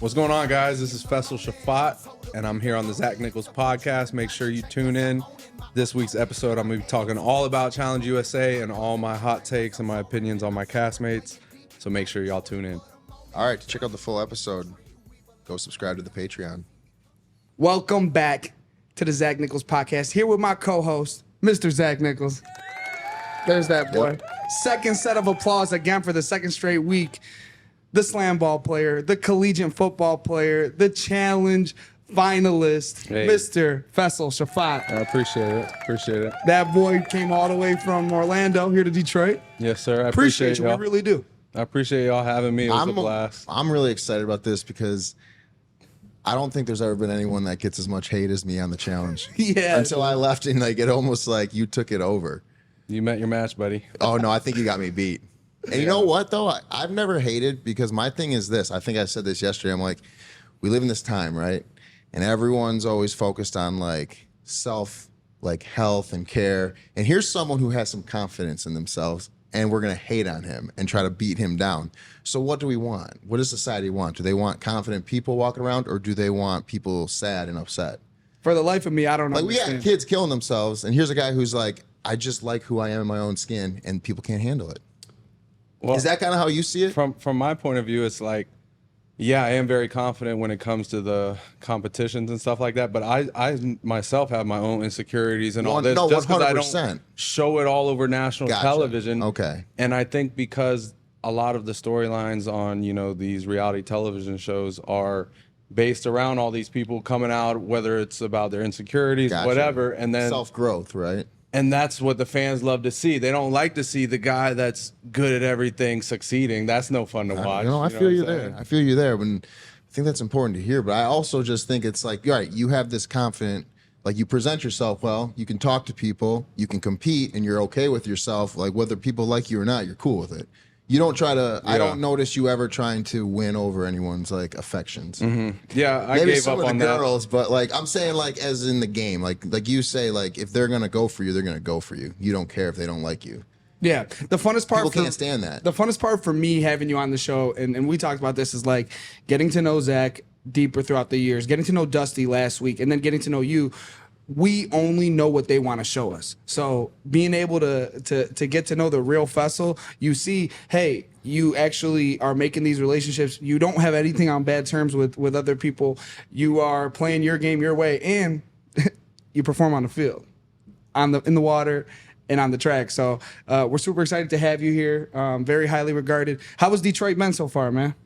What's going on, guys? This is Faysal Shafaat, and I'm here on the Zach Nichols podcast. Make sure you tune in. This week's episode, I'm going to be talking all about Challenge USA and all my hot takes and my opinions on my castmates. So make sure y'all tune in. All right, to check out the full episode, go subscribe to the Patreon. Welcome back to the Zach Nichols podcast. Here with my co-host, Mr. Zach Nichols. There's that boy. Yep. Second set of applause again for the second straight week. The slam ball player, the collegiate football player, the challenge finalist, Hey. Mr. Faysal Shafaat. I appreciate it. That boy came all the way from Orlando here to Detroit. Yes, sir. I Appreciate you. y'all. We really do. I appreciate y'all having me. It was a blast. I'm really excited about this because I don't think there's ever been anyone that gets as much hate as me on the challenge. Yeah. Until I left and it almost like you took it over. You met your match, buddy. Oh, no, I think you got me beat. And you know what, though? I've never hated because my thing is this. I think I said this yesterday. I'm like, we live in this time, right? And everyone's always focused on health and care. And here's someone who has some confidence in themselves, and we're going to hate on him and try to beat him down. So what do we want? What does society want? Do they want confident people walking around, or do they want people sad and upset? For the life of me, I don't know. Like, we got kids killing themselves, and here's a guy who's like, I just like who I am in my own skin, and people can't handle it. Well, Is that kind of how you see it? From my point of view, it's like, yeah, I am very confident when it comes to the competitions and stuff like that. But I myself have my own insecurities and all this. No, just because I 100%. don't show it all over national Gotcha. television. Okay. And I think because a lot of the storylines on, these reality television shows are based around all these people coming out, whether it's about their insecurities, Gotcha. whatever. And then Self-growth, right? and that's what the fans love to see. They don't like to see the guy that's good at everything succeeding. That's no fun to watch. I feel you there. I feel you there. When I think that's important to hear. But I also just think it's like, all right, you have this confident, like you present yourself well, you can talk to people, you can compete, and you're okay with yourself. Like whether people like you or not, you're cool with it. You don't try to. I don't notice you ever trying to win over anyone's like affections. Yeah, I Maybe gave some up of the on that. girls, but like I'm saying, like as in the game, like you say, like if they're gonna go for you, they're gonna go for you. You don't care if they don't like you. Yeah, the funnest part. People can't stand that. The funnest part for me having you on the show, and we talked about this, is like getting to know Zach deeper throughout the years, getting to know Dusty last week, and then getting to know you. We only know what they want to show us. So being able to get to know the real Faysal, you see, hey, you actually are making these relationships. You don't have anything on bad terms with other people. You are playing your game your way, and you perform on the field, in the water, and on the track. So we're super excited to have you here. Very highly regarded. How was Detroit been so far, man?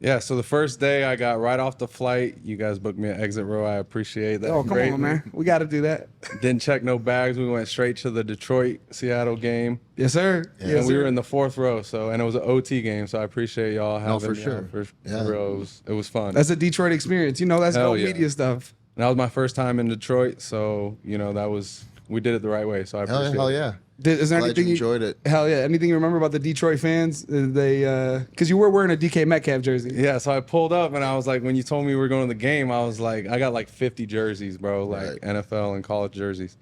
Yeah, so the first day I got right off the flight. You guys booked me an exit row. I appreciate that. Oh, come greatly. on, man. We got to do that. Didn't check no bags. We went straight to the Detroit-Seattle game. Yes, sir. Yeah. And we were in the fourth row, and it was an OT game, so I appreciate y'all having for me sure. on for Yeah. real. It was fun. That's a Detroit experience. That's Hell GOHT yeah. media stuff. And that was my first time in Detroit, so we did it the right way. So I appreciate Hell it. yeah. Is there Glad anything you enjoyed it. Hell yeah! Anything you remember about the Detroit fans? Because you were wearing a DK Metcalf jersey. Yeah, so I pulled up and I was like, when you told me we were going to the game, I was like, I got like 50 jerseys, bro, like Right. NFL and college jerseys.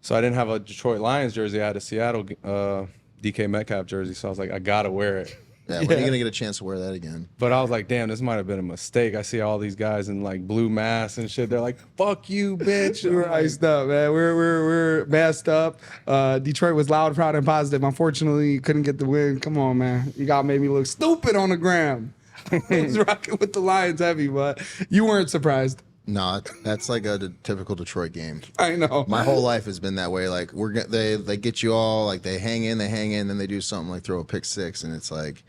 So I didn't have a Detroit Lions jersey. I had a Seattle DK Metcalf jersey. So I was like, I got to wear it. Yeah, when are you gonna get a chance to wear that again? But I was like, damn, this might have been a mistake. I see all these guys in like blue masks and shit. They're like, fuck you, bitch. We were iced up, man. We're masked up. Detroit was loud, proud, and positive. Unfortunately, you couldn't get the win. Come on, man. You got made me look stupid on the gram. I was rocking with the Lions heavy, but you weren't surprised. No, that's like a typical Detroit game. I know. My whole life has been that way. Like they get you all, like they hang in, then they do something like throw a pick six, and it's like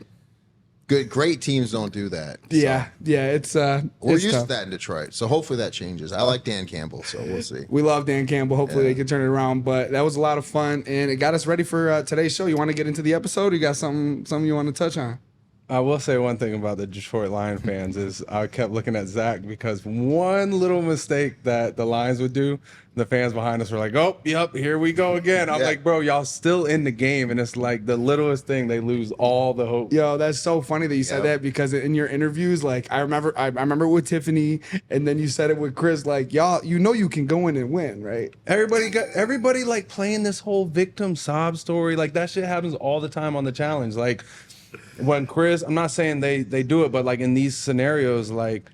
great teams don't do that. Yeah, it's We're it's used tough. to that in Detroit, so hopefully that changes. I like Dan Campbell, so we'll see. We love Dan Campbell. Hopefully they can turn it around. But that was a lot of fun, and it got us ready for today's show. You want to get into the episode? You got something you want to touch on? I will say one thing about the Detroit Lion fans is I kept looking at Zach because one little mistake that the Lions would do, the fans behind us were like, oh, yep, here we go again. I'm Yeah. like, bro, y'all still in the game. And it's like the littlest thing, they lose all the hope. Yo, that's so funny that you said Yep. that, because in your interviews, like I remember with Tiffany, and then you said it with Chris, like y'all, you can go in and win, right? Everybody like playing this whole victim sob story. Like that shit happens all the time on the challenge. Like when Chris, I'm not saying they do it, but like in these scenarios, like,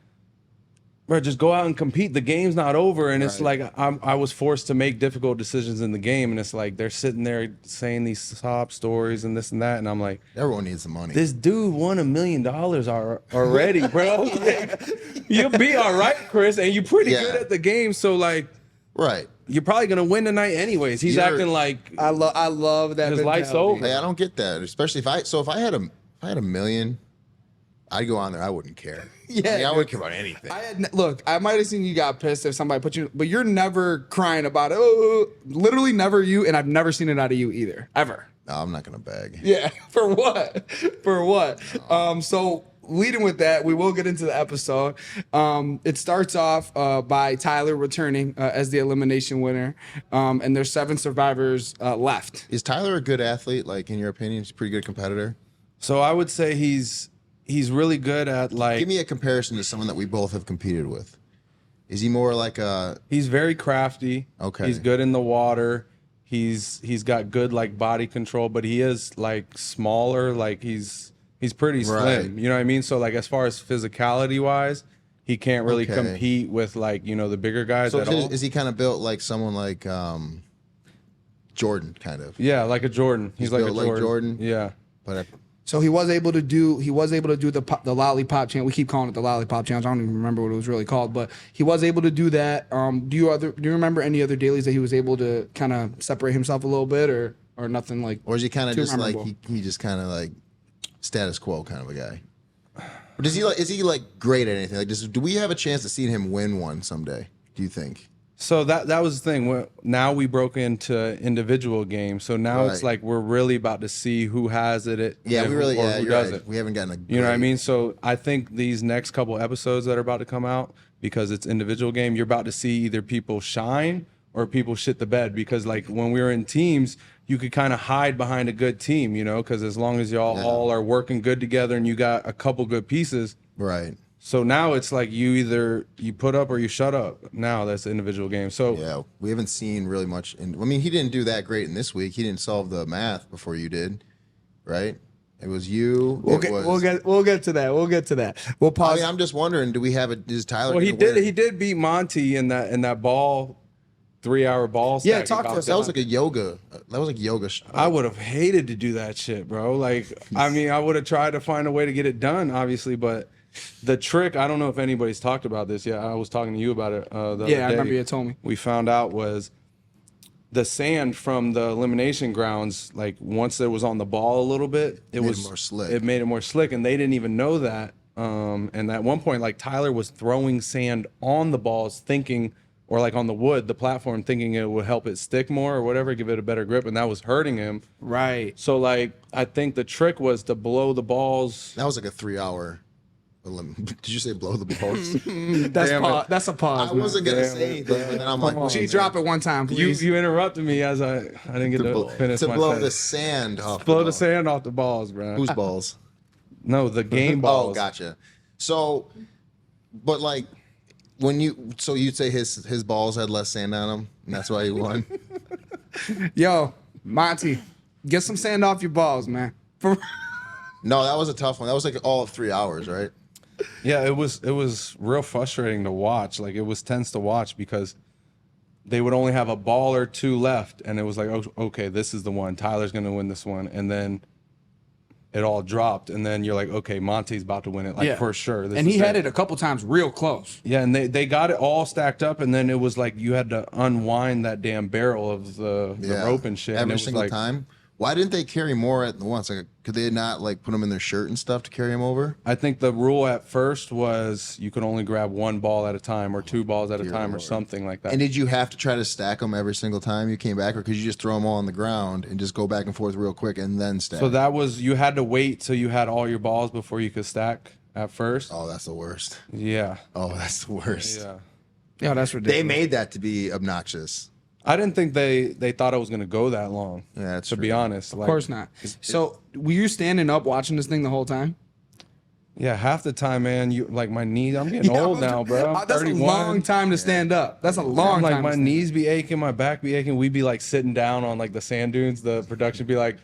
bro, just go out and compete. The game's not over, and it's like I was forced to make difficult decisions in the game, and it's like they're sitting there saying these sob stories and this and that, and I'm like, everyone needs the money. this dude won $1 million already, bro. Like, you'll be all right, Chris, and you're pretty good at the game, so like, right. you're probably gonna win tonight anyways. He's acting like I love that. his life's over. Hey, I don't get that, especially if I had a million, I'd go on there. I wouldn't care. Yeah, I wouldn't care about anything. Look, I might have seen you got pissed if somebody put you, but you're never crying about it. Oh, literally never you, and I've never seen it out of you either, ever. No, I'm not gonna beg. Yeah, for what? For what? So leading with that, we will get into the episode. It starts off by Tyler returning as the elimination winner, and there's 7 survivors left. Is Tyler a good athlete? Like, in your opinion, he's a pretty good competitor. So I would say he's really good at like. Give me a comparison to someone that we both have competed with. Is he more like a? He's very crafty. Okay. He's good in the water. He's got good like body control, but he is like smaller. Like he's pretty slim. Right. You know what I mean? So like as far as physicality wise, he can't really compete with like the bigger guys So at all. is he kind of built like someone like Jordan, kind of? Yeah, like a Jordan. He's like a built like Jordan? Yeah. But So he was able to do the lollipop challenge. We keep calling it the lollipop challenge. I don't even remember what it was really called, but he was able to do that. Do you remember any other dailies that he was able to kind of separate himself a little bit, or nothing like? or is he kind of too just memorable? like he just kind of like status quo kind of a guy? Or does he like is he like great at anything? Like, do we have a chance to see him win one someday? Do you think? So that was the thing. Now we broke into individual games. So now it's like we're really about to see who has it. Yeah, we really. or Yeah, who you're doesn't. right. We haven't gotten a. You know what I mean? So I think these next couple episodes that are about to come out, because it's individual game, you're about to see either people shine or people shit the bed. Because like when we were in teams, you could kind of hide behind a good team, because as long as y'all all are working good together and you got a couple good pieces. Right. So now it's like you put up or you shut up. Now that's the individual game. So Yeah, we haven't seen really much. I mean, he didn't do that great in this week. He didn't solve the math before you did, right? It was you. We'll get to that. We'll get to that. We'll pause. I mean, I'm just wondering, do we have a? Is Tyler? well, he gonna win? did beat Monty in that ball, 3-hour ball. Yeah, stack talk to about us. That was like a yoga. That was like yoga. I would have hated to do that shit, bro. Like, I mean, I would have tried to find a way to get it done, obviously, but the trick, I don't know if anybody's talked about this yet. I was talking to you about it the other day. I remember you told me. We found out was the sand from the elimination grounds, like once it was on the ball a little bit, it made was it more slick. It made it more slick, and they didn't even know that. And at one point, like Tyler was throwing sand on the balls, thinking, or like on the wood, the platform, thinking it would help it stick more or whatever, give it a better grip, and that was hurting him. Right. So like, I think the trick was to blow the balls. That was like a 3-hour. Did you say blow the balls? That's a pause. I wasn't gonna say anything, but then I'm like, She drop it one time, You please. interrupted me as I didn't get to finish to my blow sentence. the sand off. Blow the the ball. sand off the balls, bro. Whose balls? No, the game balls. Oh, gotcha. So, but like when you'd say his balls had less sand on them, and that's why he won. Yo, Monty, get some sand off your balls, man. No, that was a tough one. That was like all of 3 hours, right? Yeah, it was real frustrating to watch. Like, it was tense to watch because they would only have a ball or two left, and it was like, oh, okay, this is the one. Tyler's gonna win this one, and then it all dropped, and then you're like, okay, Monty's about to win it, like for sure. And he had it a couple times real close. Yeah, and they got it all stacked up, and then it was like you had to unwind that damn barrel of the rope and shit. and it Every was single like, time. Why didn't they carry more at once? Like, could they not like put them in their shirt and stuff to carry them over? I think the rule at first was you could only grab one ball at a time or two balls at a time or something like that. And did you have to try to stack them every single time you came back, or could you just throw them all on the ground and just go back and forth real quick and then stack? So that was, you had to wait till you had all your balls before you could stack at first. Oh, that's the worst. Yeah. Oh, that's the worst. Yeah. Yeah, that's ridiculous. They made that to be obnoxious. I didn't think they thought it was going to go that long. Yeah, that's to true. be honest. Of course not. So were you standing up watching this thing the whole time? Yeah, half the time, man, you like my knees. I'm getting old now, bro. I'm That's 31. a long time to stand up. That's a long Like time. my to stand knees be aching, my back be aching. We'd be like sitting down on like the sand dunes. The production be like,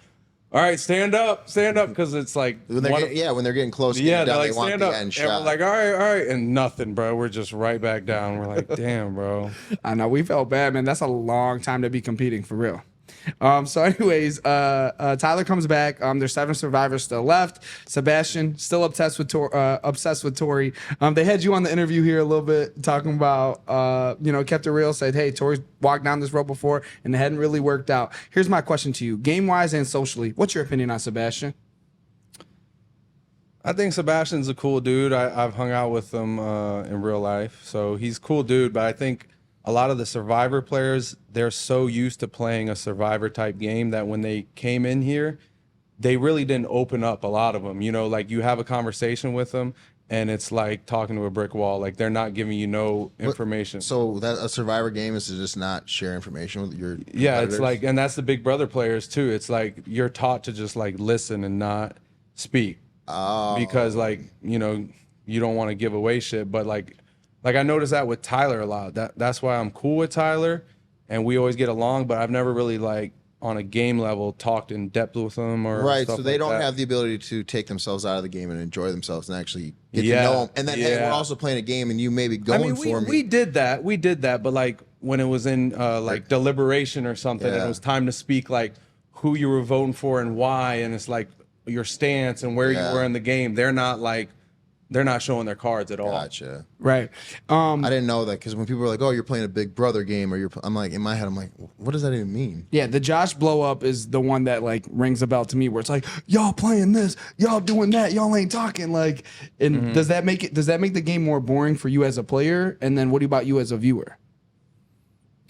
all right, stand up, because it's like When they're getting close, to yeah, getting they're down, like they want stand the up, end and shot. we're like, all right, and nothing, bro. We're just right back down. We're like, damn, bro. I know we felt bad, man. That's a long time to be competing for real. So anyways, Tyler comes back. There's 7 survivors still left. Sebastian still obsessed with Tori. They had you on the interview here a little bit talking about, kept it real, said, hey, Tori's walked down this road before and it hadn't really worked out. Here's my question to you, game wise and socially, what's your opinion on Sebastian? I think Sebastian's a cool dude. I've hung out with him in real life, so he's a cool dude. But I think a lot of the Survivor players, they're so used to playing a Survivor type game that when they came in here, they really didn't open up. A lot of them, like you have a conversation with them and it's like talking to a brick wall. Like they're not giving you no information. So that a Survivor game is to just not share information with your Yeah, it's like, and that's the Big Brother players too. It's like you're taught to just like listen and not speak. Because like, you don't want to give away shit, but like I noticed that with Tyler a lot. That's why I'm cool with Tyler and we always get along, but I've never really like on a game level talked in depth with them or right. stuff So they like don't that. have the ability to take themselves out of the game and enjoy themselves and actually get to know them. And then hey, we're also playing a game and you may be going for me. We did that, but like when it was in like deliberation or something, and it was time to speak like who you were voting for and why, and it's like your stance and where you were in the game. They're not showing their cards at all. Gotcha. Right. I didn't know that because when people were like, "Oh, you're playing a Big Brother game," or I'm like, in my head, I'm like, "What does that even mean?" Yeah, the Josh blow up is the one that like rings a bell to me, where it's like, y'all playing this, y'all doing that, y'all ain't talking. Like, and does that make the game more boring for you as a player? And then what about you as a viewer?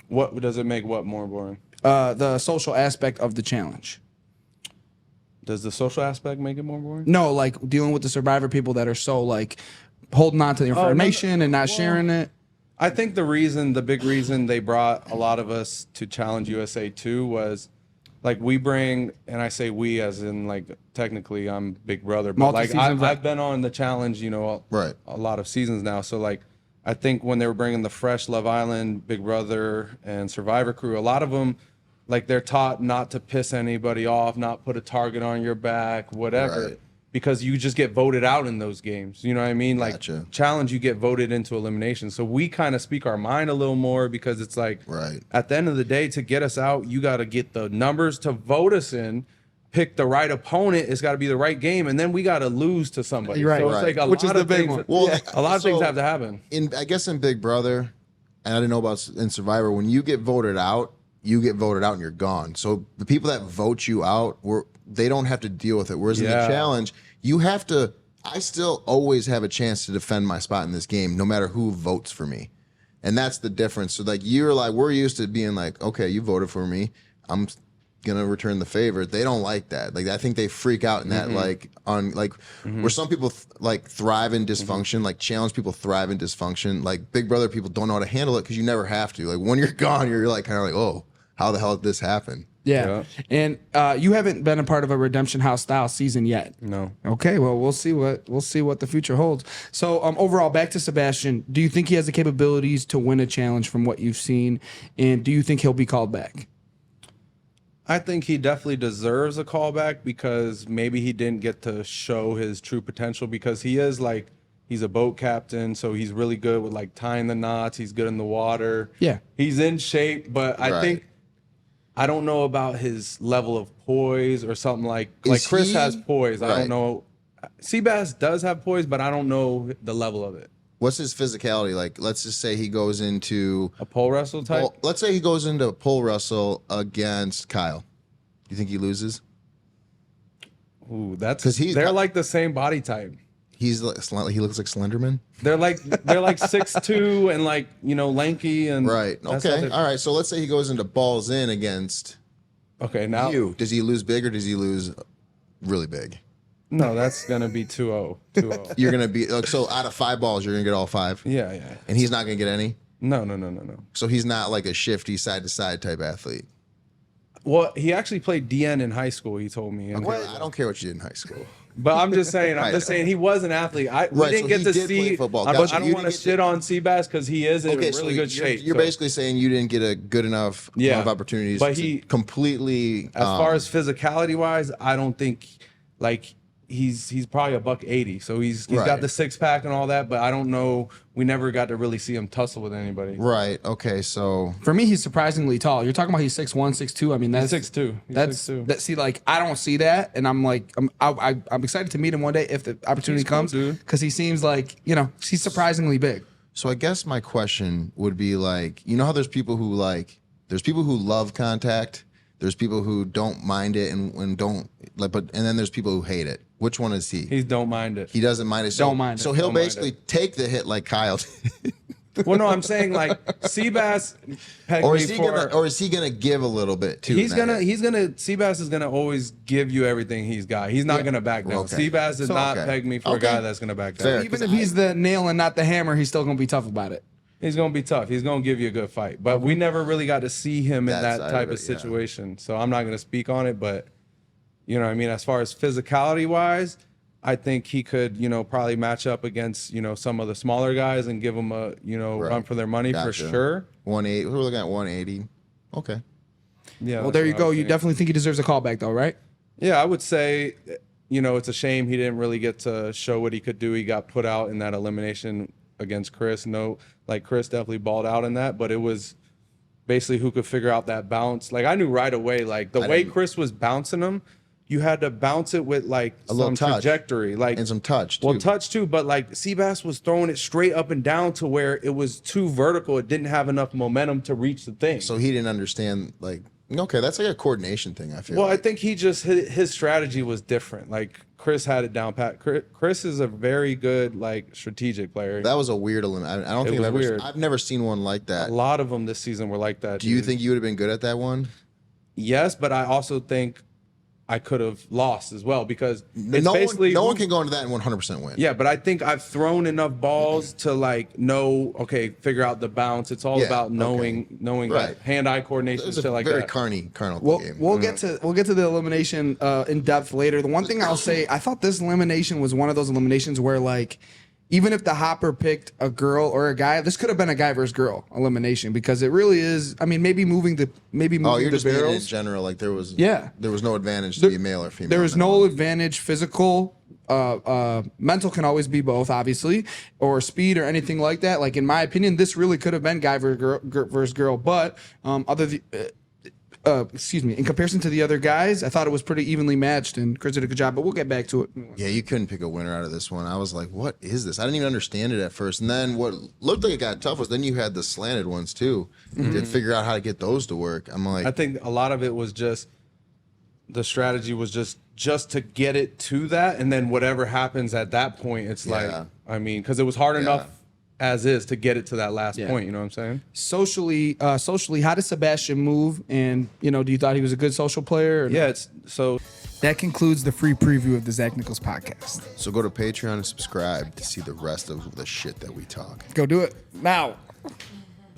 What does it make? What more boring? The social aspect of the challenge. Does the social aspect make it more boring? No, like dealing with the Survivor people that are so like holding on to the information and not sharing it. I think the big reason they brought a lot of us to Challenge USA 2 was like we bring, and I say we as in like technically I'm Big Brother, but like I've been on the challenge, right, a lot of seasons now. So like I think when they were bringing the fresh Love Island, Big Brother, and Survivor crew, a lot of them, like they're taught not to piss anybody off, not put a target on your back, whatever, right, because you just get voted out in those games. You know what I mean? Like gotcha. Challenge, you get voted into elimination. So we kind of speak our mind a little more because it's like, right, at the end of the day, to get us out, you got to get the numbers to vote us in, pick the right opponent. It's got to be the right game, and then we got to lose to somebody. Right, so it's like a which lot is the of big things, one. Well, a lot of things have to happen. I guess in Big Brother, and I didn't know about in Survivor, when you get voted out, you get voted out and you're gone. So the people that vote you out, they don't have to deal with it. Whereas in the challenge, you have to. I still always have a chance to defend my spot in this game, no matter who votes for me, and that's the difference. So like we're used to being like, okay, you voted for me, I'm gonna return the favor. They don't like that. Like I think they freak out in that where some people like thrive in dysfunction, like challenge people thrive in dysfunction. Like Big Brother people don't know how to handle it because you never have to. Like when you're gone, you're like kind of like, oh, how the hell did this happen? Yeah. And you haven't been a part of a Redemption House style season yet. No. Okay, well we'll see what the future holds. So overall, back to Sebastian, do you think he has the capabilities to win a challenge from what you've seen, and do you think he'll be called back? I think he definitely deserves a callback because maybe he didn't get to show his true potential because he is like, he's a boat captain, so he's really good with like tying the knots. He's good in the water. Yeah. He's in shape, but I think, I don't know about his level of poise or something like Chris has poise. I don't know. Seabass does have poise, but I don't know the level of it. What's his physicality like? Let's just say he goes into a pole wrestle type. Well, let's say he goes into a pole wrestle against Kyle. You think he loses? Ooh, that's because they're like the same body type. He looks like Slenderman. They're like 6'2" and like lanky and right. Okay. All right. So let's say he goes into balls in against. Okay. Now does he lose big or does he lose really big? No, that's gonna be 2-0. 2-0. You're gonna be so out of 5 balls, you're gonna get all 5. Yeah, yeah. And he's not gonna get any. No. So he's not like a shifty side to side type athlete. Well, he actually played DN in high school. He told me. Okay, I don't care what you did in high school. But I'm just saying, he was an athlete. We Right, didn't so get he to did play see football. I Gotcha. don't You want to didn't get shit on Seabass because he is in Okay, so really good shape. You're so. basically saying you didn't get a good enough amount of opportunities. But to he completely. As far as physicality wise, I don't think like he's probably $180. So he's Right. got the 6-pack and all that, but I don't know. We never got to really see him tussle with anybody. Right. Okay. So For me, he's surprisingly tall. You're talking about he's 6'1", 6'2". I mean, that's 6'2". He's That's 6'2". that. See, like I don't see that, and I'm like, I'm excited to meet him one day if the opportunity He's cool, comes, dude. because he seems like he's surprisingly big. So I guess my question would be like, you know how there's people who love contact, there's people who don't mind it and don't like, and then there's people who hate it. Which one is he? He don't mind it. He doesn't mind it. So, Don't mind it. So he'll Don't mind basically take the hit like Kyle did. Well, no, I'm saying like Seabass pegged or me is he for. gonna give a little bit too? Seabass is gonna always give you everything he's got. He's not gonna back down. Okay. Seabass did not okay. peg me for a Okay. guy that's gonna back down. Fair. Even if he's the nail and not the hammer, he's still gonna be tough about it. He's gonna be tough. He's gonna give you a good fight. But we never really got to see him in That that side type of of it, yeah. situation. So I'm not gonna speak on it, but you know what I mean, as far as physicality wise, I think he could, probably match up against, some of the smaller guys and give them a, run for their money for Gotcha. sure. 180. We're looking at 180. Okay. Yeah. Well, that's there you what I go. was You thinking. definitely think he deserves a callback, though, right? Yeah, I would say, it's a shame he didn't really get to show what he could do. He got put out in that elimination against Chris. No, like Chris definitely balled out in that, but it was basically who could figure out that bounce. Like I knew right away, like the way Chris was bouncing him, you had to bounce it with like A little some touch. trajectory, like And some touch, too. Well, touch too, but like Seabass was throwing it straight up and down to where it was too vertical. It didn't have enough momentum to reach the thing. So he didn't understand, like, okay, that's like a coordination thing, I feel Well, like. I think he just his strategy was different. Like Chris had it down pat. Chris is a very good like strategic player. That was a weird elimination. I don't think was weird. I've never seen one like that. A lot of them this season were like that. Do you think you would have been good at that one? Yes, but I also think I could have lost as well because it's No basically one can go into that and 100% win. Yeah, but I think I've thrown enough balls to like know, okay, figure out the bounce. It's all Yeah, about knowing Right. that hand-eye coordination, It's a shit like very that. carnal We'll, game. we'll get to the elimination in depth later. The one thing I'll say, I thought this elimination was one of those eliminations where like, even if the Hopper picked a girl or a guy, this could have been a guy versus girl elimination because it really is. I mean, maybe moving Oh, you're the just meaning in barrels. general, like there was Yeah. no advantage to be male or female. There is in that no one. advantage physical. Mental can always be both, obviously, or speed or anything like that. Like in my opinion, this really could have been guy versus girl. But in comparison to the other guys, I thought it was pretty evenly matched, and Chris did a good job. But we'll get back to it. Yeah, you couldn't pick a winner out of this one. I was like, what is this? I didn't even understand it at first. And then what looked like it got tough was then you had the slanted ones too. You did figure out how to get those to work. I'm like, I think a lot of it was just the strategy was just to get it to that, and then whatever happens at that point, it's Yeah. like, I mean, because it was hard enough as is to get it to that last point. You know what I'm saying? Socially, how did Sebastian move? And do you thought he was a good social player? Or Yeah, it's so. That concludes the free preview of the Zach Nichols podcast. so go to Patreon and subscribe to see the rest of the shit that we talk. Go do it now.